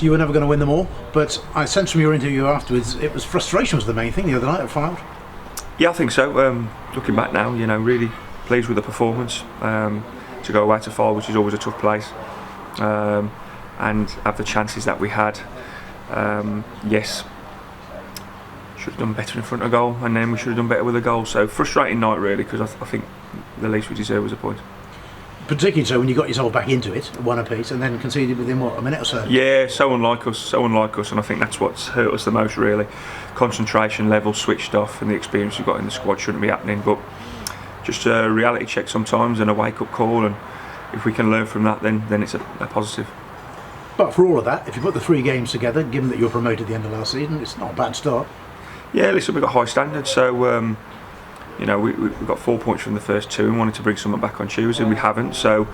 You were never going to win them all, but I sensed from your interview afterwards it was frustration was the main thing the other night at Fylde. Yeah, I think so. Looking back now, really pleased with the performance. To go away to Fylde, which is always a tough place, and have the chances that we had. Yes, should have done better in front of goal, and then we should have done better with the goal. So frustrating night really, because I think the least we deserve was a point. Particularly so when you got yourself back into it, one apiece, and then conceded within a minute or so. Yeah, so unlike us, and I think that's what's hurt us the most really. Concentration level switched off, and the experience we've got in the squad shouldn't be happening. But just a reality check sometimes and a wake-up call, and if we can learn from that, then it's a positive. But for all of that, if you put the 3 games together, given that you were promoted at the end of last season, it's not a bad start. Yeah, listen, we've got high standards, so we've got 4 points from the first 2 and wanted to bring someone back on Tuesday, and we haven't. So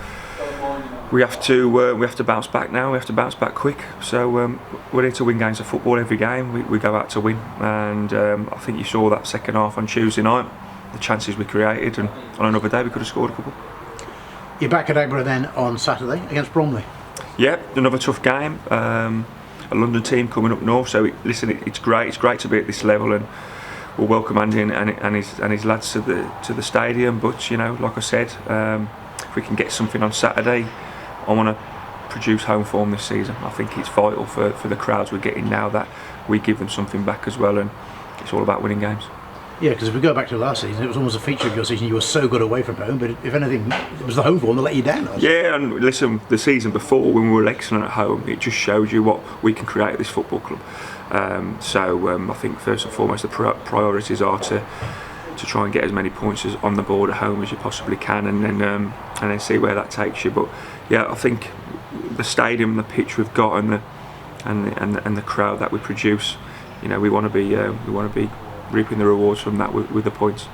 we have to bounce back now. We have to bounce back quick. So we're here to win games of football every game. We go out to win, and I think you saw that second half on Tuesday night. The chances we created, and on another day we could have scored a couple. You're back at Edinburgh then on Saturday against Bromley. Yeah, another tough game. A London team coming up north. So it's great. It's great to be at this level, and we'll welcome Andy and his lads to the stadium. But like I said, if we can get something on Saturday, I want to produce home form this season. I think it's vital for the crowds we're getting now that we give them something back as well, and it's all about winning games. Yeah, because if we go back to last season, it was almost a feature of your season. You were so good away from home, but if anything, it was the home form that let you down. Yeah, and listen, the season before when we were excellent at home, it just showed you what we can create at this football club. I think first and foremost the priorities are to try and get as many points on the board at home as you possibly can, and then see where that takes you. But yeah, I think the stadium, the pitch we've got, and the crowd that we produce, we want to be reaping the rewards from that with the points.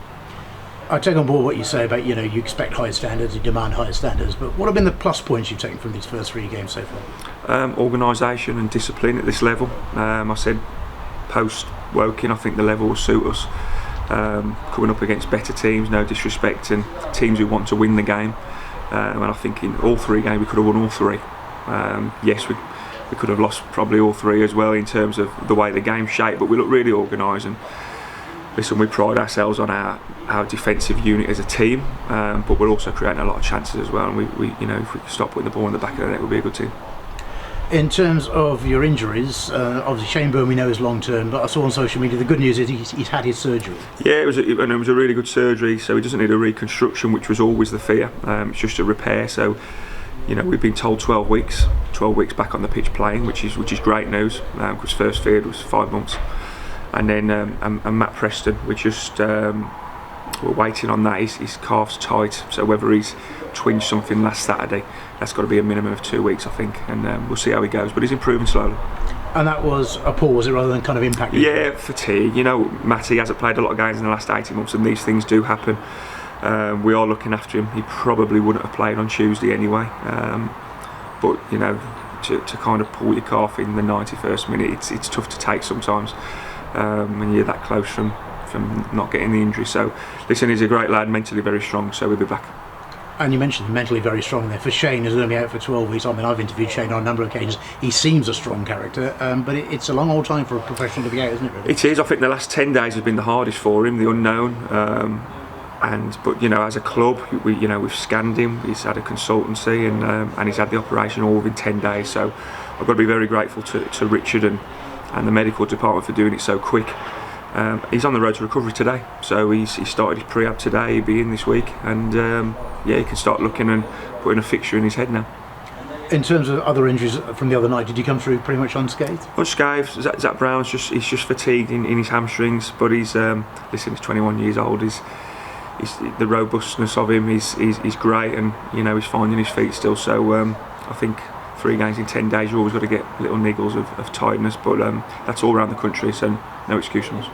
I take on board what you say about you expect higher standards, you demand higher standards, but what have been the plus points you've taken from these first 3 games so far? Organisation and discipline at this level. I said post Woking, I think the level will suit us. Coming up against better teams, no disrespect, and teams who want to win the game. And I think in all 3 games we could have won all 3. Yes, we could have lost probably all 3 as well in terms of the way the game's shaped, but we look really organised, and listen, we pride ourselves on our defensive unit as a team, but we're also creating a lot of chances as well, and we if we can stop putting the ball in the back of the net, we'll be a good team. In terms of your injuries, obviously Shane Byrne we know is long term, but I saw on social media the good news is he's had his surgery. Yeah, it was a really good surgery, so he doesn't need a reconstruction, which was always the fear. It's just a repair, so we've been told 12 weeks back on the pitch playing, which is great news, because first feared was 5 months. And then and Matt Preston, we're waiting on that. His calf's tight, so whether he's twinged something last Saturday, that's got to be a minimum of 2 weeks, I think, and we'll see how he goes. But he's improving slowly. And that was a pause, rather than kind of impact? Yeah, fatigue. Matty hasn't played a lot of games in the last 18 months, and these things do happen. We are looking after him. He probably wouldn't have played on Tuesday anyway. But to kind of pull your calf in the 91st minute, it's tough to take sometimes. When you're that close from not getting the injury. So listen, he's a great lad, mentally very strong, so we'll be back. And you mentioned mentally very strong there. For Shane, who's only out for 12 weeks, I mean, I've interviewed Shane on a number of occasions. He seems a strong character, but it's a long old time for a professional to be out, isn't it, really? It is. I think the last 10 days have been the hardest for him, the unknown. But as a club, we've scanned him. He's had a consultancy, and he's had the operation all within 10 days. So I've got to be very grateful to Richard and the medical department for doing it so quick. He's on the road to recovery today, so he started his pre-ab today. He'll be in this week, and he can start looking and putting a fixture in his head now. In terms of other injuries from the other night, did you come through pretty much unscathed? Unscathed. Zach Brown's he's just fatigued in his hamstrings, but he's 21 years old. He's the robustness of him is great, and he's finding his feet still. So I think 3 games in 10 days, you always got to get little niggles of tiredness, but that's all around the country, so no excuse from us.